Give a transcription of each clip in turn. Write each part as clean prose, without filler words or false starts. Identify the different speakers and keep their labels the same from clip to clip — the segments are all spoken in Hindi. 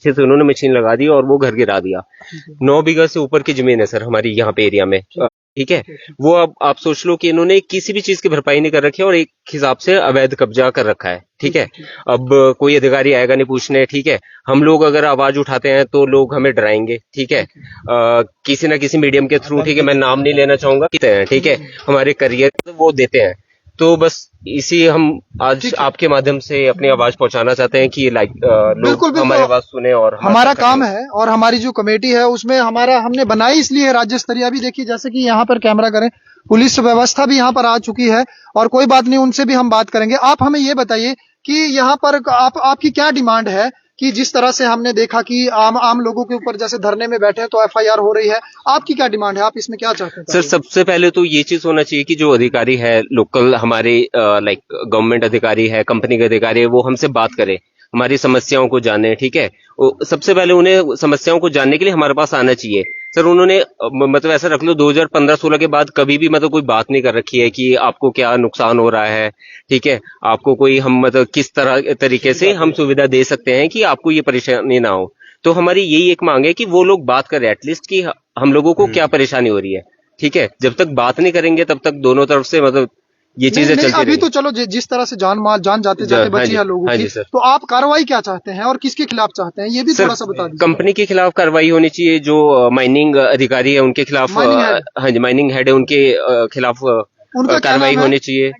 Speaker 1: पीछे से उन्होंने मशीन लगा दी और वो घर गिरा दिया। 9 बीघा से ऊपर की जमीन है सर हमारी यहाँ पे एरिया में, ठीक है। वो अब आप सोच लो कि इन्होंने किसी भी चीज की भरपाई नहीं कर रखी है और एक हिसाब से अवैध कब्जा कर रखा है, ठीक है। अब कोई अधिकारी आएगा नहीं पूछने, ठीक है। हम लोग अगर आवाज उठाते हैं तो लोग हमें डराएंगे, ठीक है। किसी ना किसी मीडियम के थ्रू, ठीक है, मैं नाम नहीं लेना चाहूंगा, ठीक है, हमारे करियर वो देते हैं। तो बस इसी हम आज आपके माध्यम से अपनी आवाज पहुंचाना चाहते हैं कि लोग हमारी आवाज सुने और
Speaker 2: हमारा काम है। और हमारी जो कमेटी है उसमें हमने बनाई इसलिए राज्य स्तरीय। अभी देखिए जैसे कि यहाँ पर कैमरा करें, पुलिस व्यवस्था भी यहाँ पर आ चुकी है और कोई बात नहीं, उनसे भी हम बात करेंगे। आप हमें ये बताइए कि यहाँ पर आपकी क्या डिमांड है कि जिस तरह से हमने देखा कि आम लोगों के ऊपर जैसे धरने में बैठे हैं तो एफआईआर हो रही है, आपकी क्या डिमांड है? आप इसमें क्या चाहते हैं?
Speaker 1: सर सबसे पहले तो ये चीज होना चाहिए कि जो अधिकारी है लोकल हमारे गवर्नमेंट अधिकारी है, कंपनी के अधिकारी है, वो हमसे बात करे, हमारी समस्याओं को जाने, ठीक है। सबसे पहले उन्हें समस्याओं को जानने के लिए हमारे पास आना चाहिए। सर उन्होंने मतलब ऐसा रख लो 2015-16 के बाद कभी भी मतलब कोई बात नहीं कर रखी है कि आपको क्या नुकसान हो रहा है, ठीक है, आपको कोई हम मतलब किस तरीके से हम सुविधा दे सकते हैं कि आपको ये परेशानी ना हो। तो हमारी यही एक मांग है कि वो लोग बात करें एटलीस्ट कि हम लोगों को क्या परेशानी हो रही है, ठीक है। जब तक बात नहीं करेंगे तब तक दोनों तरफ से मतलब ये चीजें चलती
Speaker 2: अभी तो चलो जिस तरह से जान जाते बची है लोगों की, तो आप कार्रवाई क्या चाहते हैं और किसके खिलाफ चाहते हैं, ये भी थोड़ा सा बता दीजिए।
Speaker 1: कंपनी के खिलाफ कार्रवाई होनी चाहिए, जो माइनिंग अधिकारी है उनके खिलाफ, हाँ जी माइनिंग हेड है उनके खिलाफ कार्रवाई होनी चाहिए।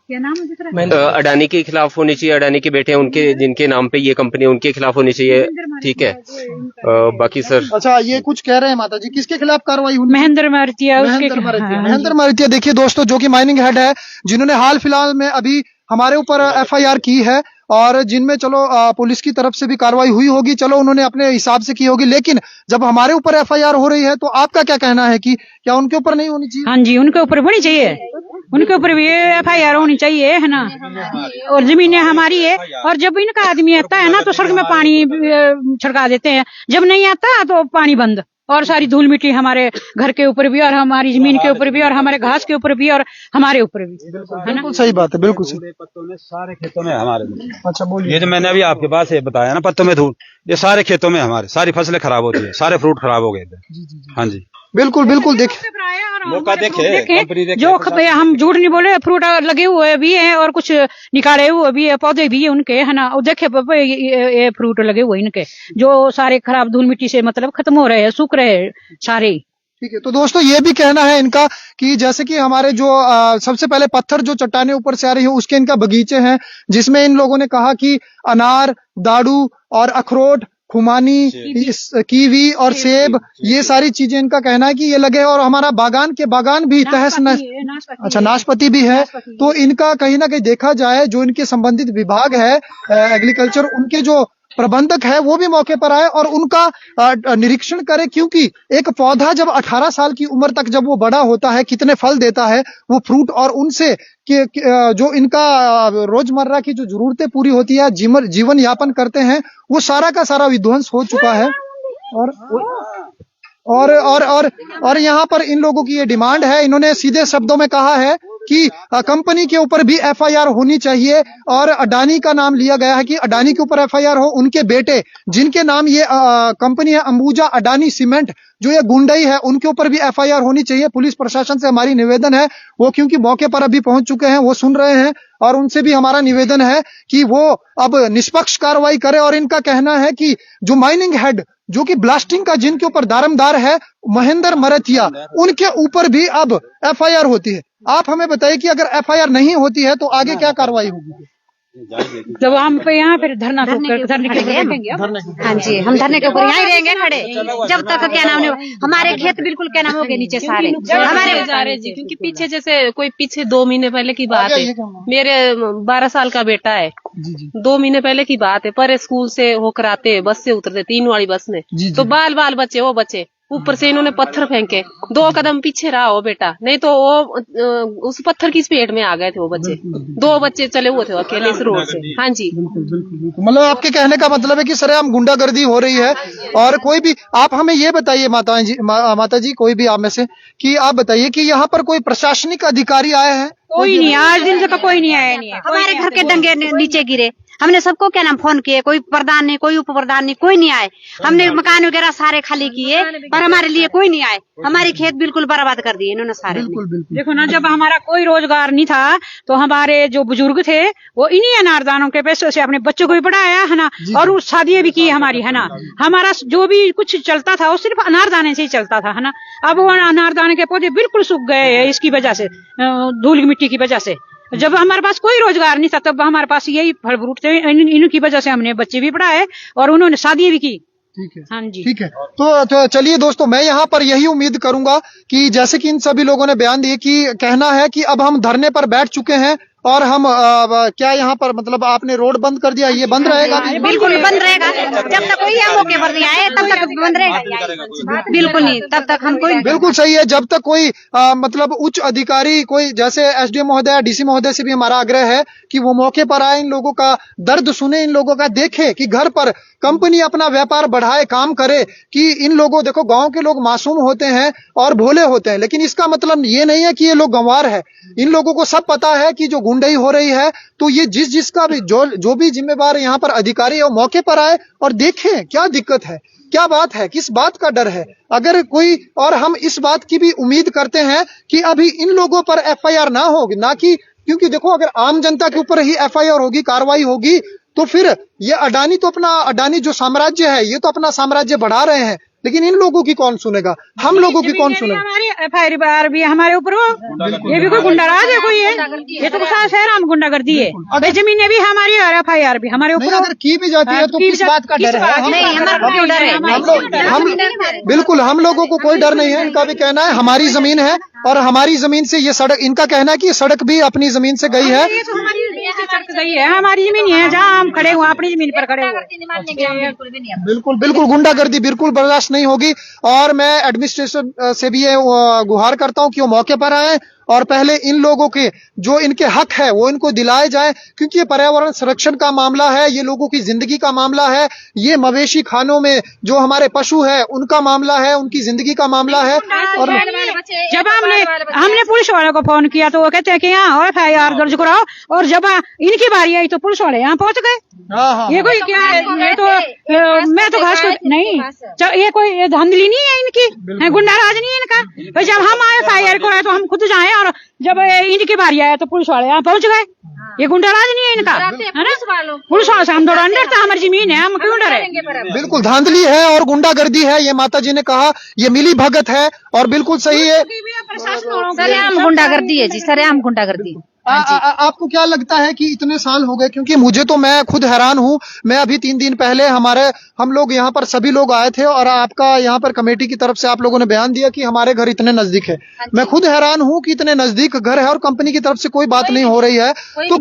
Speaker 3: क्या नाम है?
Speaker 1: अडानी के खिलाफ होनी चाहिए, अडानी के बेटे उनके जिनके नाम पे ये कंपनी उनके खिलाफ होनी चाहिए, ठीक है। बाकी सर
Speaker 2: अच्छा ये कुछ कह रहे हैं माता जी, किसके खिलाफ कार्रवाई हुई?
Speaker 3: महेंद्र मारुतिया।
Speaker 2: महेंद्र मारुतिया देखिए दोस्तों, जो कि माइनिंग हेड है, जिन्होंने हाल फिलहाल में अभी हमारे ऊपर एफआईआर की है और जिनमें चलो पुलिस की तरफ से भी कार्रवाई हुई होगी, चलो उन्होंने अपने हिसाब से की होगी, लेकिन जब हमारे ऊपर एफआईआर हो रही है तो आपका क्या कहना है कि क्या उनके ऊपर नहीं होनी चाहिए?
Speaker 3: हाँ जी उनके ऊपर होनी चाहिए, उनके ऊपर भी एफआईआर होनी चाहिए, है ना। और जमीनें हमारी है और जब इनका आदमी आता है ना तो सड़क में पानी छिड़का देते हैं, जब नहीं आता तो पानी बंद, और सारी धूल मिट्टी हमारे घर के ऊपर भी और हमारी जमीन के ऊपर भी और हमारे घास के ऊपर भी और हमारे ऊपर भी, है ना।
Speaker 2: सही बात है, बिल्कुल सही।
Speaker 4: पत्तों में सारे खेतों में हमारे।
Speaker 2: अच्छा बोलिए।
Speaker 4: ये जो मैंने अभी आपके पास ये बताया ना, पत्तों में धूल, ये सारे खेतों में हमारे सारी फसलें खराब होती है, सारे फ्रूट खराब हो गए थे। हाँ जी
Speaker 2: बिल्कुल देखिए
Speaker 4: मौका देखे
Speaker 3: जो हम झूठ नहीं बोले, फ्रूट लगे हुए भी हैं और कुछ निकाले हुए भी है, पौधे भी है उनके, है ना। और देखे ये फ्रूट लगे हुए इनके जो सारे खराब धूल मिट्टी से मतलब खत्म हो रहे हैं, सूख रहे हैं सारे।
Speaker 2: ठीक है, तो दोस्तों ये भी कहना है इनका कि जैसे कि हमारे जो सबसे पहले पत्थर जो चट्टाने ऊपर से आ रही है उसके इनका बगीचे हैं, जिसमें इन लोगों ने कहा कि अनार, दाड़ू और अखरोट, खुमानी, कीवी और सेब, ये सारी चीजें इनका कहना है कि ये लगे हैं। और हमारा बागान भी तहस नहस, अच्छा नाशपाती भी है। तो इनका कहीं ना कहीं देखा जाए, जो इनके संबंधित विभाग है एग्रीकल्चर, उनके जो प्रबंधक है वो भी मौके पर आए और उनका निरीक्षण करे, क्योंकि एक पौधा जब 18 साल की उम्र तक जब वो बड़ा होता है, कितने फल देता है वो फ्रूट, और उनसे जो इनका रोजमर्रा की जो जरूरतें पूरी होती है, जीवन यापन करते हैं, वो सारा का सारा विध्वंस हो चुका है। और यहाँ पर इन लोगों की ये डिमांड है, इन्होंने सीधे शब्दों में कहा है कि कंपनी के ऊपर भी एफआईआर होनी चाहिए और अडानी का नाम लिया गया है कि अडानी के ऊपर एफआईआर हो, उनके बेटे जिनके नाम ये कंपनी है अंबुजा अडानी सीमेंट, जो ये गुंडई है, उनके ऊपर भी एफआईआर होनी चाहिए। पुलिस प्रशासन से हमारी निवेदन है, वो क्योंकि मौके पर अभी पहुंच चुके हैं, वो सुन रहे हैं, और उनसे भी हमारा निवेदन है कि वो अब निष्पक्ष कार्रवाई करे। और इनका कहना है कि जो माइनिंग हेड, जो कि ब्लास्टिंग का जिनके ऊपर दारोमदार है, महेंद्र मारुतिया, उनके ऊपर भी अब एफआईआर होती है। आप हमें बताइए कि अगर एफआईआर नहीं होती है तो आगे क्या कार्रवाई होगी?
Speaker 3: जब हम पे यहाँ फिर धरने के
Speaker 5: हाँ जी, हम धरने के ऊपर यहाँ रहेंगे खड़े जब तक क्या नाम नहीं, हमारे खेत बिल्कुल क्या नाम हो गए नीचे सारे हमारे
Speaker 6: जा रहे जी। क्योंकि पीछे जैसे कोई पीछे 2 महीने पहले की बात है, मेरे 12 साल का बेटा है, 2 महीने पहले की बात है, पर स्कूल से होकर आते बस से उतरते 3 वाली बस में, तो बाल बच्चे वो बच्चे ऊपर से इन्होंने पत्थर फेंके, 2 कदम पीछे रहा हो बेटा, नहीं तो वो उस पत्थर की स्पीड में आ गए थे वो बच्चे। 2 बच्चे चले हुए थे अकेले इस रोड से। हाँ जी
Speaker 2: मतलब आपके कहने का मतलब है कि सरेआम गुंडागर्दी हो रही है। और कोई भी आप हमें ये बताइए माता जी कोई भी आप में से कि आप बताइए कि यहाँ पर कोई प्रशासनिक अधिकारी आए हैं
Speaker 3: कोई नहीं, आज दिन तक कोई नहीं आया, नहीं है।
Speaker 5: हमारे घर के डंगे नीचे गिरे, हमने सबको क्या नाम फोन किए, कोई प्रधान नहीं, कोई उप प्रधान नहीं, कोई नहीं आए। हमने मकान वगैरह सारे खाली किए पर हमारे लिए कोई नहीं आए। हमारे खेत बिल्कुल बर्बाद कर दिए इन्होंने सारे।
Speaker 2: बिल्कुल बिल्कुल।
Speaker 3: देखो ना, जब हमारा कोई रोजगार नहीं था तो हमारे जो बुजुर्ग थे वो इन्हीं अनारदानों के पैसे से अपने बच्चों को भी पढ़ाया है ना, और उस शादियां भी की हमारी, है ना। हमारा जो भी कुछ चलता था वो सिर्फ अनारदाने से ही चलता था, है ना। अब वो अनारदाने के पौधे बिल्कुल सूख गए हैं इसकी वजह से, धूल मिट्टी की वजह से। जब हमारे पास कोई रोजगार नहीं था तब हमारे पास यही फल फ्रूट थे, इनकी वजह से हमने बच्चे भी पढ़ाए और उन्होंने शादी भी की।
Speaker 2: ठीक है,
Speaker 3: हाँ जी,
Speaker 2: ठीक है। तो चलिए दोस्तों, मैं यहाँ पर यही उम्मीद करूंगा कि जैसे कि इन सभी लोगों ने बयान दिए कि कहना है कि अब हम धरने पर बैठ चुके हैं और हम क्या यहाँ पर मतलब आपने रोड बंद कर दिया, ये बंद रहेगा?
Speaker 5: बिल्कुल बंद रहेगा, जब तक कोई हम मौके पर नहीं आए तब तक बंद रहेगा। बिल्कुल नहीं, तब तक हम कोई।
Speaker 2: बिल्कुल सही है। जब तक कोई मतलब उच्च अधिकारी, कोई जैसे एसडीएम महोदय, डीसी महोदय से भी हमारा आग्रह है कि वो मौके पर आए, इन लोगों का दर्द सुने, इन लोगों का देखे कि घर पर कंपनी अपना व्यापार बढ़ाए, काम करे। कि इन लोगों, देखो गांव के लोग मासूम होते हैं और भोले होते हैं, लेकिन इसका मतलब ये नहीं है कि ये लोग गंवार है। इन लोगों को सब पता है कि जो गुंडई हो रही है, तो ये जिसका भी जो भी जिम्मेवार यहाँ पर अधिकारी है वो मौके पर आए और देखें क्या दिक्कत है, क्या बात है, किस बात का डर है। अगर कोई, और हम इस बात की भी उम्मीद करते हैं कि अभी इन लोगों पर एफआईआर ना होगी, ना कि, क्योंकि देखो अगर आम जनता के ऊपर ही एफआईआर होगी, कार्रवाई होगी, तो फिर ये अडानी जो साम्राज्य है, ये तो अपना साम्राज्य बढ़ा रहे हैं, लेकिन इन लोगों की कौन सुनेगा, हम लोगों की कौन सुनेगा?
Speaker 3: हमारी एफआईआर भी हमारे ऊपर हो, ये भी कोई गुंडाराज है कोई है? ये तो सास है राम गुंडागर्दी है। भाई जमीनें भी हमारी और एफआईआर भी हमारे ऊपर।
Speaker 2: अगर की भी जाती है तो किस बात का डर है?
Speaker 5: नहीं, हमारा क्यों डर है?
Speaker 2: हम बिल्कुल, हम लोगों को कोई डर नहीं है। इनका भी कहना है हमारी जमीन है और हमारी जमीन से ये सड़क, इनका कहना है कि ये सड़क भी अपनी जमीन से गई है।
Speaker 3: ये तो हमारी जमीन से सड़क गई है, हमारी जमीन है जहाँ हम खड़े हुए, अपनी जमीन पर खड़े हुए।
Speaker 2: बिल्कुल बिल्कुल, गुंडागर्दी बिल्कुल बर्दाश्त नहीं होगी। और मैं एडमिनिस्ट्रेशन से भी ये गुहार करता हूं कि वो मौके पर आए और पहले इन लोगों के जो इनके हक है वो इनको दिलाए जाए, क्योंकि ये पर्यावरण संरक्षण का मामला है, ये लोगों की जिंदगी का मामला है, ये मवेशी खानों में जो हमारे पशु है उनका मामला है, उनकी जिंदगी का मामला है। और
Speaker 3: जब हमने पुलिस वालों को फोन किया तो वो कहते हैं कि यहाँ एफआईआर दर्ज कराओ, और जब इनकी बारी आई तो पुलिस वाले यहाँ पहुंच गए। ये कोई क्या है? ये तो मैं तो खास नहीं, ये कोई धांधली नहीं है इनकी, गुंडाराज नहीं है इनका। भाई जब हम आए एफआईआर को आए तो हम खुद जाए, और जब इनकी बारी आया तो पुलिस वाले यहाँ पहुंच गए। ये गुंडाराज नहीं है इनका, है ना। पुलिस वालों से हम थोड़ा डरते, हमारी जमीन है, हम क्यों डरे?
Speaker 2: बिल्कुल धांधली है और गुंडागर्दी है, ये माता जी ने कहा, ये मिली भगत है और बिल्कुल सही है।
Speaker 5: सरेआम गुंडागर्दी है जी, सरेआम गुंडागर्दी।
Speaker 2: आपको क्या लगता है कि इतने साल हो गए? क्योंकि मुझे तो, मैं खुद हैरान हूँ। मैं अभी 3 दिन पहले हम लोग यहाँ पर सभी लोग आए थे और आपका यहाँ पर कमेटी की तरफ से आप लोगों ने बयान दिया कि हमारे घर इतने नजदीक है। मैं खुद हैरान हूँ कि इतने नजदीक घर है और कंपनी की तरफ से कोई बात नहीं हो रही है। तो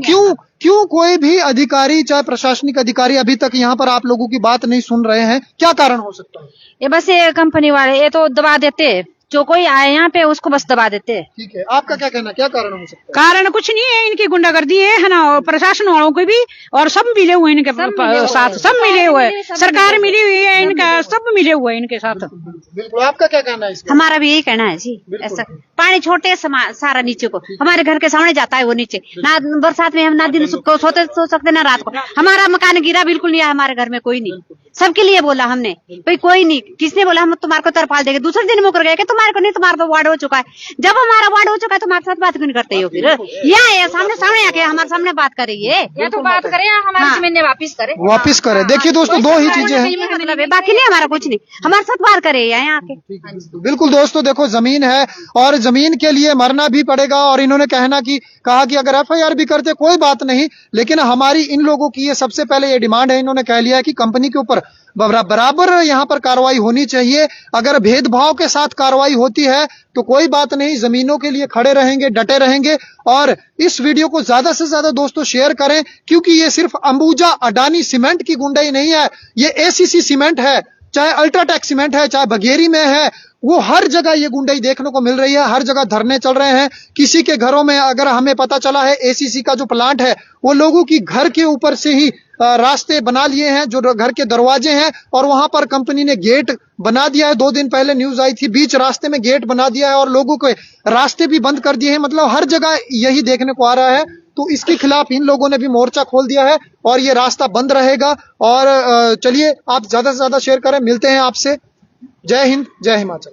Speaker 2: क्यों कोई भी अधिकारी, चाहे प्रशासनिक अधिकारी, अभी तक यहाँ पर आप लोगों की बात नहीं सुन रहे हैं? क्या कारण हो सकता है?
Speaker 5: ये बस ये कंपनी वाले ये तो दबा देते, जो कोई आए यहाँ पे उसको बस दबा देते हैं।
Speaker 2: ठीक है, आपका क्या कहना, क्या कारण हो सकता है?
Speaker 3: कारण कुछ नहीं है, इनकी गुंडागर्दी है ना, और प्रशासन वालों को भी, और सब मिले हुए इनके साथ, सब मिले हुए, सरकार मिली हुई है इनका, सब मिले हुए इनके साथ।
Speaker 2: बिल्कुल, आपका क्या कहना है इसका?
Speaker 5: हमारा भी यही कहना है जी। ऐसा पानी छोटे सारा नीचे को, हमारे घर के सामने जाता है वो नीचे, ना बरसात में हम ना दिन सो सकते ना रात को। हमारा मकान गिरा बिल्कुल नहीं है, हमारे घर में कोई नहीं, सबके लिए बोला हमने, भाई कोई नहीं, किसने बोला हम तुम्हारे को तरपाल देंगे। दूसरे दिन मुकर गए कि तुम्हारे को नहीं, तुम्हारा तो वार्ड हो चुका है। जब हमारा वार्ड हो चुका है तुम्हारे साथ बात क्यों नहीं करते हो? फिर यहाँ सामने आके हमारे सामने बात करिए, या तो बात करें हमारी जमीन वापिस करे। देखिए दोस्तों, दो ही चीजें हैं, बाकी नहीं हमारा कुछ नहीं, हमारे साथ बात करे यहाँ आके।
Speaker 2: बिल्कुल दोस्तों, देखो जमीन है और जमीन के लिए मरना भी पड़ेगा। और इन्होंने कहा कि अगर एफआईआर भी करते कोई बात नहीं, लेकिन हमारी इन लोगों की ये सबसे पहले ये डिमांड है। इन्होंने कह लिया है कि कंपनी के ऊपर बराबर यहाँ पर कार्रवाई होनी चाहिए। अगर भेदभाव के साथ कार्रवाई होती है तो कोई बात नहीं, जमीनों के लिए खड़े रहेंगे, डटे रहेंगे। और इस वीडियो को ज्यादा से ज्यादा दोस्तों शेयर करें, क्योंकि ये सिर्फ अंबुजा अडानी सीमेंट की गुंडाई नहीं है, ये एसीसी सीमेंट है, चाहे अल्ट्राटेक सीमेंट है, चाहे बघेरी में है, वो हर जगह ये गुंडाई देखने को मिल रही है, हर जगह धरने चल रहे हैं। किसी के घरों में, अगर हमें पता चला है एसीसी का जो प्लांट है वो लोगों की घर के ऊपर से ही रास्ते बना लिए हैं, जो घर के दरवाजे हैं, और वहां पर कंपनी ने गेट बना दिया है। 2 दिन पहले न्यूज आई थी, बीच रास्ते में गेट बना दिया है और लोगों के रास्ते भी बंद कर दिए हैं। मतलब हर जगह यही देखने को आ रहा है। तो इसके खिलाफ इन लोगों ने भी मोर्चा खोल दिया है और ये रास्ता बंद रहेगा। और चलिए, आप ज्यादा से ज्यादा शेयर करें। मिलते हैं आपसे। जय हिंद, जय हिमाचल।